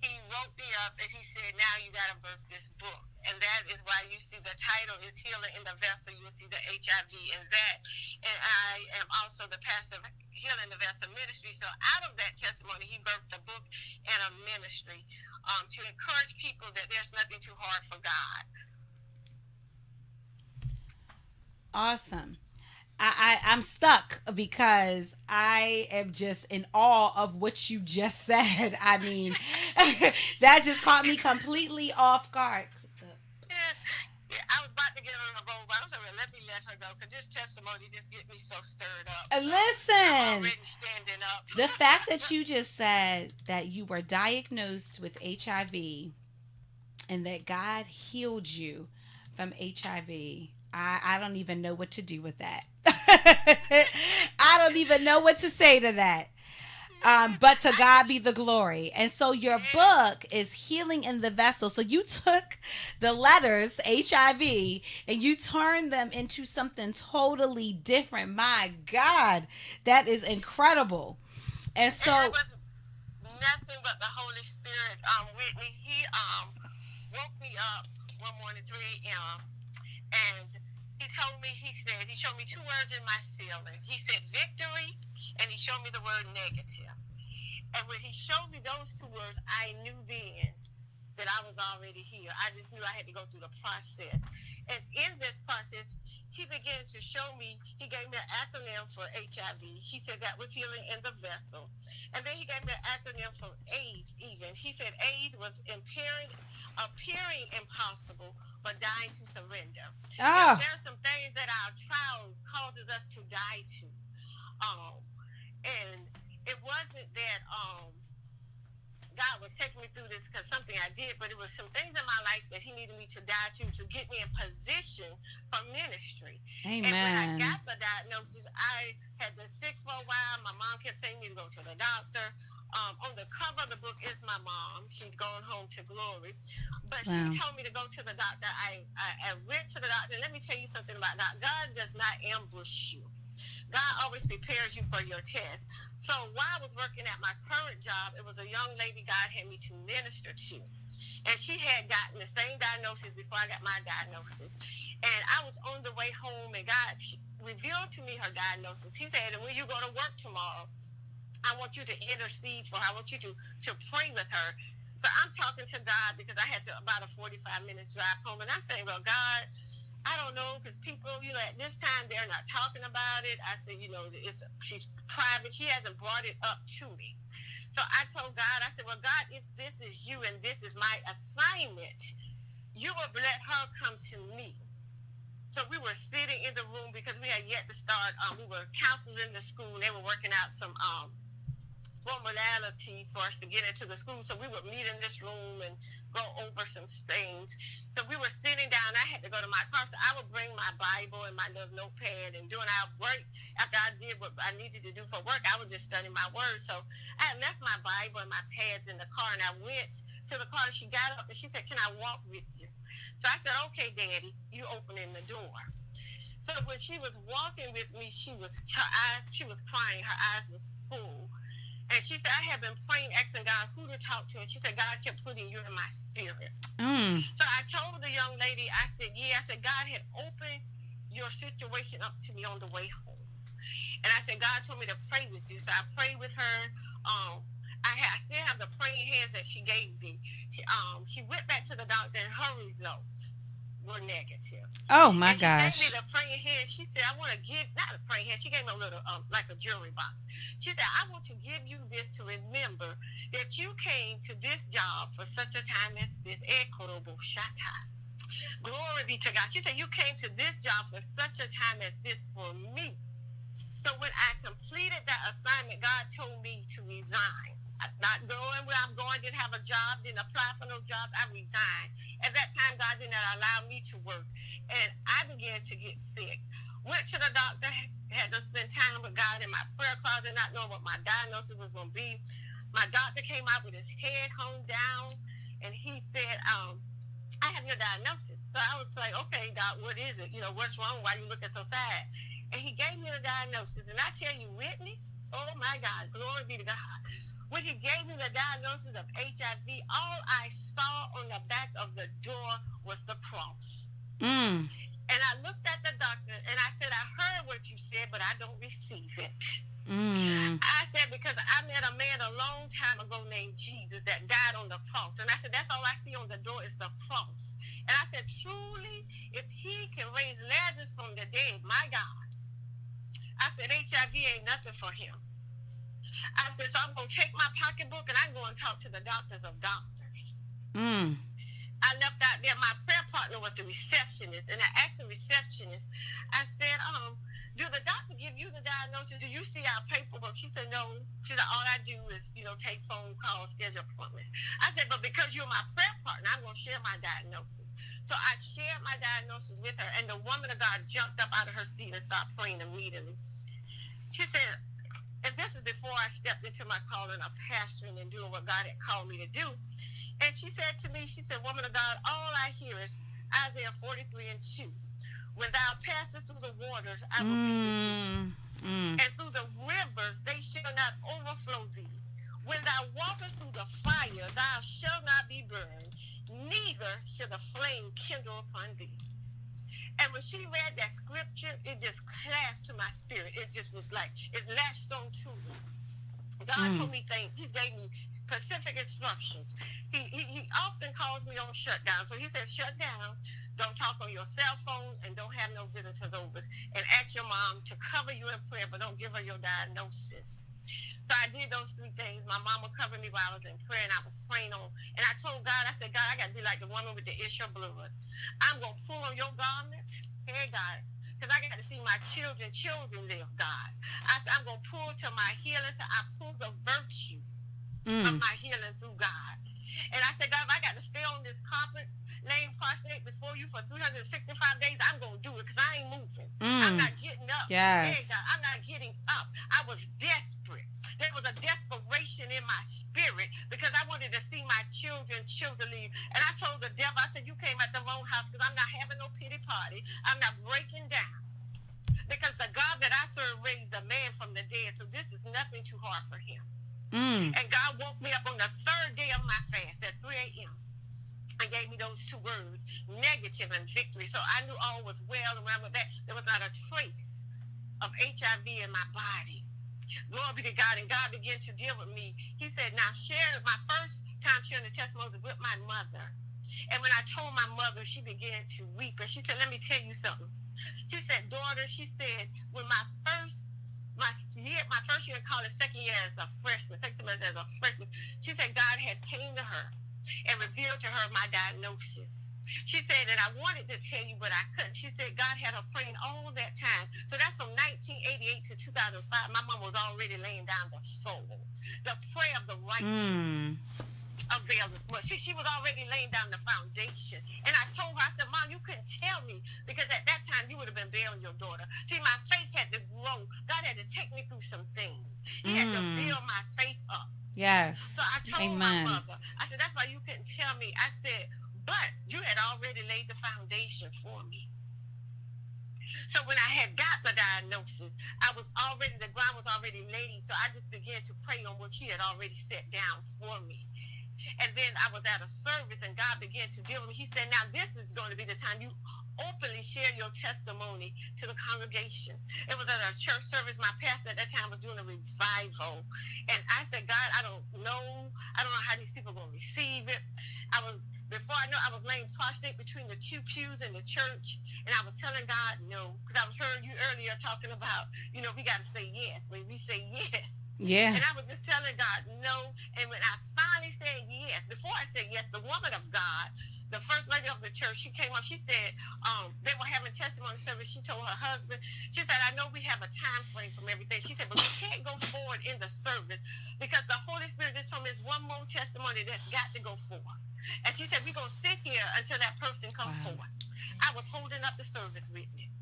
he woke me up and he said, now you got to birth this book. And that is why you see the title is Healing in the Vessel. You'll see the HIV in that. And I am also the pastor of Healing the Vessel Ministry. So out of that testimony, he birthed a book and a ministry to encourage people that there's nothing too hard for God. Awesome. I'm stuck because I am just in awe of what you just said. I mean, that just caught me completely off guard. Yes. Yeah, I was about to get on a roll, but I was like, let her go, because this testimony just get me so stirred up. Listen, I'm already standing up. The fact that you just said that you were diagnosed with HIV and that God healed you from HIV, I don't even know what to do with that. I don't even know what to say to that. But to God be the glory. And so your Yes. book is Healing in the Vessel. So you took the letters HIV and you turned them into something totally different. My God, that is incredible. And And it so, was nothing but the Holy Spirit. Whitney, he woke me up one morning 3 a.m. and he showed me two words in my ceiling. He said victory, and he showed me the word negative. And when he showed me those two words, I knew then that I was already here. I just knew I had to go through the process. And in this process, he began to show me, he gave me an acronym for HIV. He said that was healing in the vessel. And then he gave me an acronym for AIDS even. He said AIDS was appearing impossible, but dying to surrender. oh, There are some things that our trials causes us to die to. Um, and it wasn't that God was taking me through this because something I did, but it was some things in my life that He needed me to die to get me in position for ministry. And when I amen. got the diagnosis, I had been sick for a while. My mom kept saying me to go to the doctor. On the cover of the book is my mom. She's gone home to glory. But Wow. she told me to go to the doctor. I went to the doctor. Let me tell you something about God. God does not ambush you. God always prepares you for your test. So while I was working at my current job, it was a young lady God had me to minister to. And she had gotten the same diagnosis before I got my diagnosis. And I was on the way home, and God revealed to me her diagnosis. He said, and when you go to work tomorrow, I want you to intercede for her. I want you to pray with her. So I'm talking to God because I had about a 45 minutes drive home. And I'm saying, well, God, I don't know, because people, at this time, they're not talking about it. I said, she's private. She hasn't brought it up to me. So I told God, I said, well, God, if this is you and this is my assignment, you will let her come to me. So we were sitting in the room because we had yet to start. We were counselors in the school. They were working out some formalities for us to get into the school. So we would meet in this room and go over some things. So we were sitting down. I had to go to my car. So I would bring my Bible and my little notepad, and during our work, after I did what I needed to do for work, I would just study my word. So I had left my Bible and my pads in the car, and I went to the car. She got up and she said, "Can I walk with you?" So I said, "Okay, Daddy, you opening the door." So when she was walking with me, she was crying. Her eyes was full. And she said, I have been praying, asking God who to talk to. And she said, God kept putting you in my spirit. So I told the young lady, I said, God had opened your situation up to me on the way home. And I said, God told me to pray with you. So I prayed with her. I still have the praying hands that she gave me. She went back to the doctor, and her results were negative. Oh my and gosh. She gave me the praying hand. She said, I want to give, not a praying hand, she gave me a little, like a jewelry box. She said, I want to give you this to remember that you came to this job for such a time as this. Glory be to God. She said, you came to this job for such a time as this for me. So when I completed that assignment, God told me to resign. Not going where I'm going, didn't have a job, didn't apply for no jobs. I resigned. At that time, God did not allow me to work. And I began to get sick. Went to the doctor, had to spend time with God in my prayer closet, not knowing what my diagnosis was going to be. My doctor came out with his head hung down, and he said, I have your diagnosis. So I was like, okay, doc, what is it? What's wrong? Why are you looking so sad? And he gave me the diagnosis. And I tell you, Whitney, oh my God, glory be to God. When he gave me the diagnosis of HIV, all I saw on the back of the door was the cross. And I looked at the doctor and I said, I heard what you said, but I don't receive it. I said, because I met a man a long time ago named Jesus that died on the cross. And I said, that's all I see on the door is the cross. And I said, truly, if he can raise Lazarus from the dead, my God, I said, HIV ain't nothing for him. I said, so I'm going to take my pocketbook and I'm going to talk to the doctors of doctors. I left out there. My prayer partner was the receptionist. And I asked the receptionist, I said, do the doctor give you the diagnosis? Do you see our paperwork? She said, no. She said, all I do is, take phone calls, schedule appointments. I said, but because you're my prayer partner, I'm going to share my diagnosis. So I shared my diagnosis with her. And the woman of God jumped up out of her seat and started praying immediately. She said, And this is before I stepped into my calling of pastoring and doing what God had called me to do. And she said to me, she said, woman of God, all I hear is Isaiah 43:2. When thou passest through the waters, I will be with thee. And through the rivers, they shall not overflow thee. When thou walkest through the fire, thou shalt not be burned, neither shall the flame kindle upon thee. And when she read that scripture, it just clashed to my spirit. It just was like, it latched on to me. God told me things. He gave me specific instructions. He often calls me on shutdown. So he said, shut down. Don't talk on your cell phone and don't have no visitors over. And ask your mom to cover you in prayer, but don't give her your diagnosis. So I did those 3 things. My mama covered me while I was in prayer, and I was praying on. And I told God, I said, God, I got to be like the woman with the issue of blood. I'm going to pull on your garment. Hey, God. Because I got to see my children live, God. I said, I'm going to pull to my healing. So I pull the virtue of my healing through God. And I said, God, if I got to stay on this carpet, laying prostrate before you for 365 days, I'm going to do it because I ain't moving. I'm not getting up. Yes. Hey, God, I'm not getting up. I was desperate. There was a desperation in my spirit because I wanted to see my children leave. And I told the devil, I said, you came at the wrong house because I'm not having no pity party. I'm not breaking down. Because the God that I serve raised a man from the dead, so this is nothing too hard for him. And God woke me up on the 3rd day of my fast at 3 a.m. and gave me those 2 words, negative and victory. So I knew all was well, and when I went back, there was not a trace of HIV in my body. Glory be to God. And God began to deal with me. He said, now share my first time sharing the testimony with my mother. And when I told my mother, she began to weep. And she said, let me tell you something. She said, daughter, she said, when my first year in college, second year as a freshman, she said God had came to her and revealed to her my diagnosis. She said that I wanted to tell you, but I couldn't. She said God had her praying all that time. So that's from 1988 to 2005. My mom was already laying down the soul. The prayer of the righteous availeth much. She was already laying down the foundation. And I told her, I said, Mom, you couldn't tell me because at that time you would have been burying your daughter. See, my faith had to grow. God had to take me through some things. He had to build my faith up. Yes. So I told my mother, I said, that's why you couldn't tell me. I said, but you had already laid the foundation for me. So when I had got the diagnosis, the ground was already laid. So I just began to pray on what she had already set down for me. And then I was at a service and God began to deal with me. He said, now this is going to be the time you openly share your testimony to the congregation. It was at a church service. My pastor at that time was doing a revival. And I said, God, I don't know how these people are going to receive it. Before I know, I was laying prostrate between the 2 pews in the church. And I was telling God no. Because I was hearing you earlier talking about, we got to say yes. When we say yes. Yeah. And I was just telling God no. And when I finally said yes, before I said yes, the woman of God, the first lady of the church, she came up. She said they were having testimony service. She told her husband, she said, I know we have a time frame from everything. She said, but we can't go forward in the service because the Holy Spirit just told me there's one more testimony that's got to go forward. And she said, we're going to sit here until that person comes forward. I was holding up the service with me.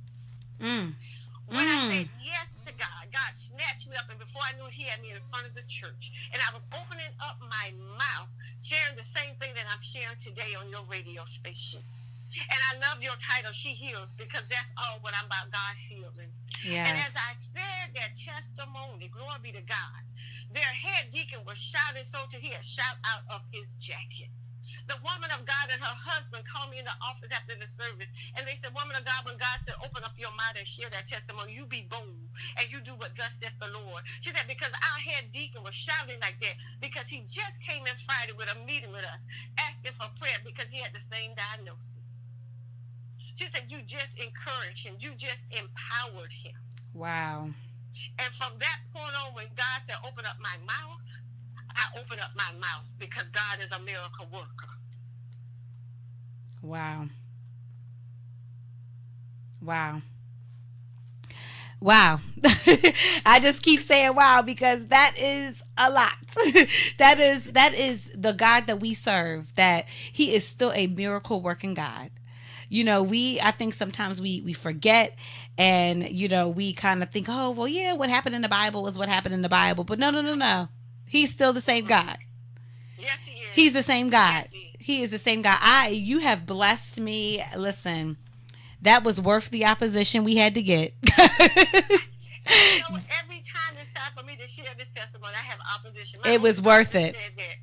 When I said yes to God, God snatched me up, and before I knew it, He had me in front of the church. And I was opening up my mouth, sharing the same thing that I'm sharing today on your radio station. And I love your title, She Heals, because that's all what I'm about, God healing. Yes. And as I said that testimony, glory be to God, their head deacon was shouting so till he had shot out of his jacket. The woman of God and her husband called me in the office after the service, and they said, woman of God, when God said, open up your mouth and share that testimony, you be bold, and you do what thus saith the Lord. She said, because our head deacon was shouting like that, because he just came in Friday with a meeting with us, asking for prayer because he had the same diagnosis. She said, you just encouraged him. You just empowered him. Wow. And from that point on, when God said, open up my mouth, I open up my mouth because God is a miracle worker. Wow. Wow. Wow. I just keep saying wow because that is a lot. that is the God that we serve, that He is still a miracle working God. I think sometimes we forget, and we kind of think, oh well, yeah, what happened in the Bible is what happened in the Bible. But no, no, no, no. He's still the same God. Yes, he is. He's the same God. Yes, he is. He is the same God. You have blessed me. Listen, that was worth the opposition we had to get. Every time it's time for me to share this testimony, I have opposition. It was worth it. Said that.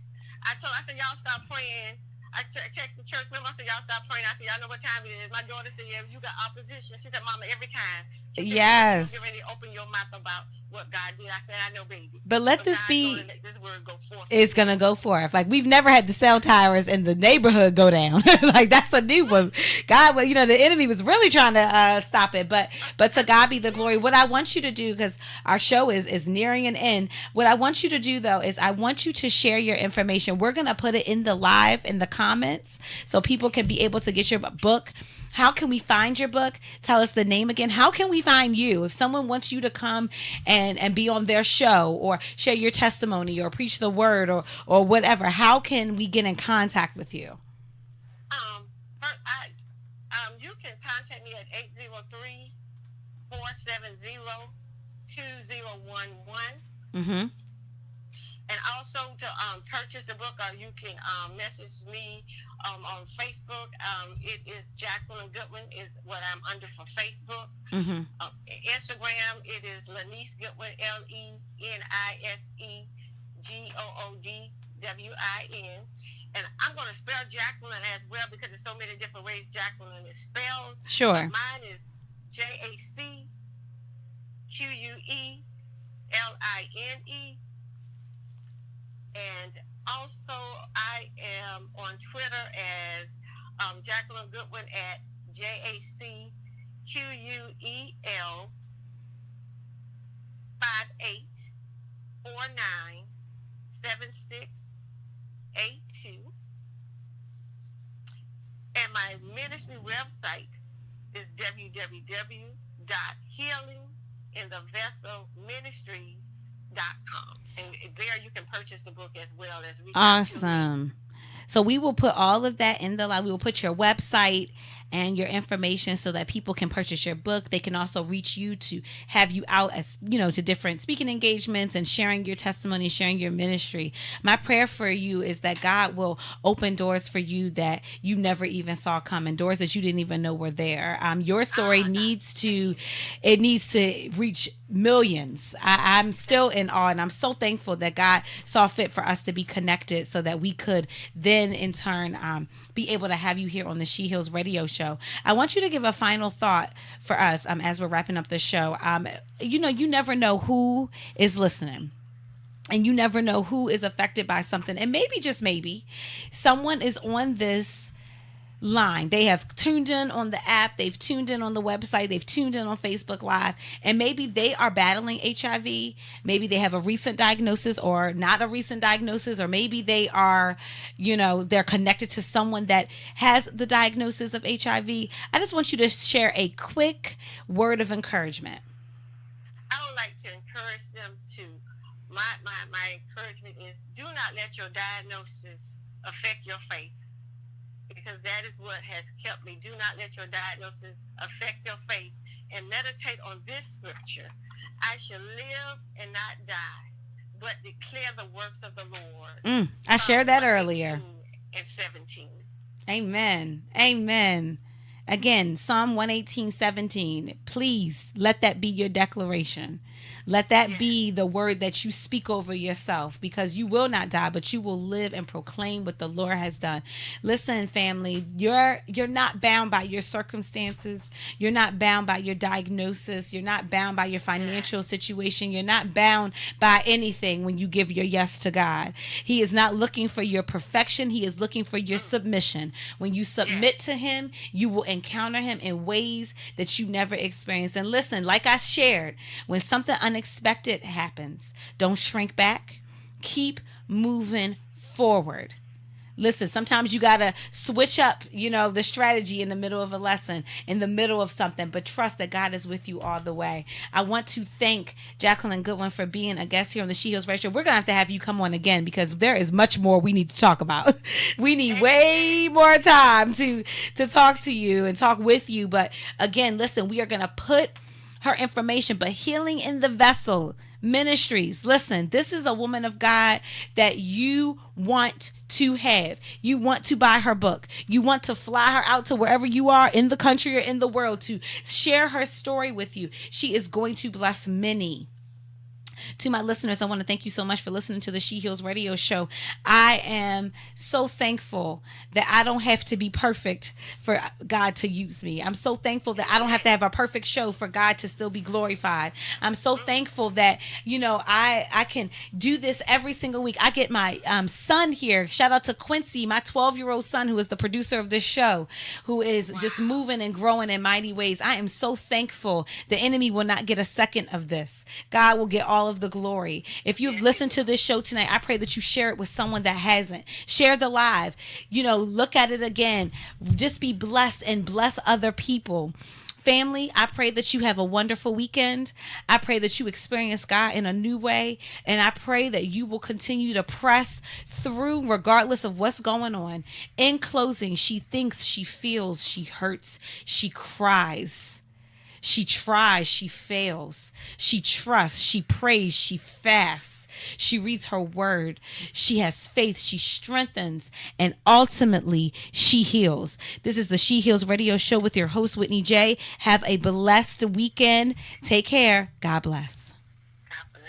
I said, y'all stop praying. I text the church member. I said, y'all stop praying. I said, y'all know what time it is. My daughter said, yeah, you got opposition. She said, Mama, every time. She said, yes. You get ready to open your mouth about what God did. I said, I know, baby. But let this God's be. Let this word go forth. It's gonna go forth. Like, we've never had the cell towers in the neighborhood go down. Like, that's a new one. God, well, the enemy was really trying to stop it. But to God be the glory. What I want you to do, because our show is nearing an end. What I want you to do though is I want you to share your information. We're gonna put it in the comments, so people can be able to get your book. How can we find your book? Tell us the name again. How can we find you? If someone wants you to come and be on their show, or share your testimony, or preach the word, or whatever, how can we get in contact with you? You can contact me at 803-470-2011. Mm-hmm. And also to purchase the book, or you can message me on Facebook. It is Jacqueline Goodwin is what I'm under for Facebook. Mm-hmm. Instagram, it is Lenice Goodwin, LenisGoodwin. And I'm going to spell Jacqueline as well, because there's so many different ways Jacqueline is spelled. Sure. Mine is JACQUELINE. And also, I am on Twitter as Jacqueline Goodwin at JACQUEL58497682. And my ministry website is www.healinginthevesselministries.com. And there you can purchase the book as well as reach out to me. Awesome. So we will put all of that in the live. We will put your website and your information so that people can purchase your book. They can also reach you to have you out as, to different speaking engagements and sharing your testimony, sharing your ministry. My prayer for you is that God will open doors for you that you never even saw coming, doors that you didn't even know were there. Your story needs to reach millions. I'm still in awe, and I'm so thankful that God saw fit for us to be connected so that we could then in turn be able to have you here on the She Heals radio show. I want you to give a final thought for us as we're wrapping up the show. You never know who is listening. And you never know who is affected by something. And maybe, just maybe, someone is on this line. They have tuned in on the app, they've tuned in on the website, they've tuned in on Facebook Live, and maybe they are battling HIV. Maybe they have a recent diagnosis or not a recent diagnosis, or maybe they are, they're connected to someone that has the diagnosis of HIV. I just want you to share a quick word of encouragement. I would like to encourage them to, my encouragement is, do not let your diagnosis affect your faith. Because that is what has kept me. Do not let your diagnosis affect your faith. And meditate on this scripture. I shall live and not die, but declare the works of the Lord. I shared that earlier. And 17. Amen. Amen. Again, Psalm 118:17. Please let that be your declaration. Let that be the word that you speak over yourself, because you will not die, but you will live and proclaim what the Lord has done. Listen, family, you're not bound by your circumstances. You're not bound by your diagnosis. You're not bound by your financial situation. You're not bound by anything when you give your yes to God. He is not looking for your perfection. He is looking for your submission. When you submit to him, you will encounter him in ways that you never experienced. And listen, like I shared, when something unexpected happens, don't shrink back. Keep moving forward. Listen, sometimes you got to switch up, the strategy in the middle of a lesson, in the middle of something, but trust that God is with you all the way. I want to thank Jacqueline Goodwin for being a guest here on the She Heals Radio. We're going to have you come on again because there is much more we need to talk about. We need way more time to talk to you and talk with you. But again, listen, we are going to put her information, but Healing in the Vessel Ministries. Listen, this is a woman of God that you want to have. You want to buy her book. You want to fly her out to wherever you are in the country or in the world to share her story with you. She is going to bless many. To my listeners, I want to thank you so much for listening to the She Heals Radio Show. I am so thankful that I don't have to be perfect for God to use me. I'm so thankful that I don't have to have a perfect show for God to still be glorified. I'm so thankful that, I can do this every single week. I get my son here. Shout out to Quincy, my 12-year-old son, who is the producer of this show, who is just moving and growing in mighty ways. I am so thankful. The enemy will not get a second of this. God will get all of the glory. If you've listened to this show tonight, I pray that you share it with someone that hasn't. Share the live. Look at it again. Just be blessed and bless other people. Family, I pray that you have a wonderful weekend. I pray that you experience God in a new way. And I pray that you will continue to press through regardless of what's going on. In closing, she thinks, she feels, she hurts, she cries. She tries, she fails. She trusts, she prays, she fasts. She reads her word. She has faith, she strengthens, and ultimately she heals. This is the She Heals Radio Show with your host, Whitney J. Have a blessed weekend. Take care. God bless. God bless.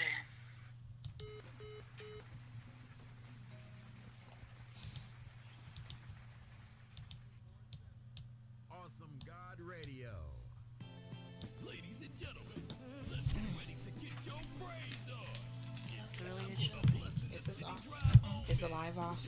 Awesome God Radio. Ladies and gentlemen, let's get ready to get your praise on. Is this off? Is the live off?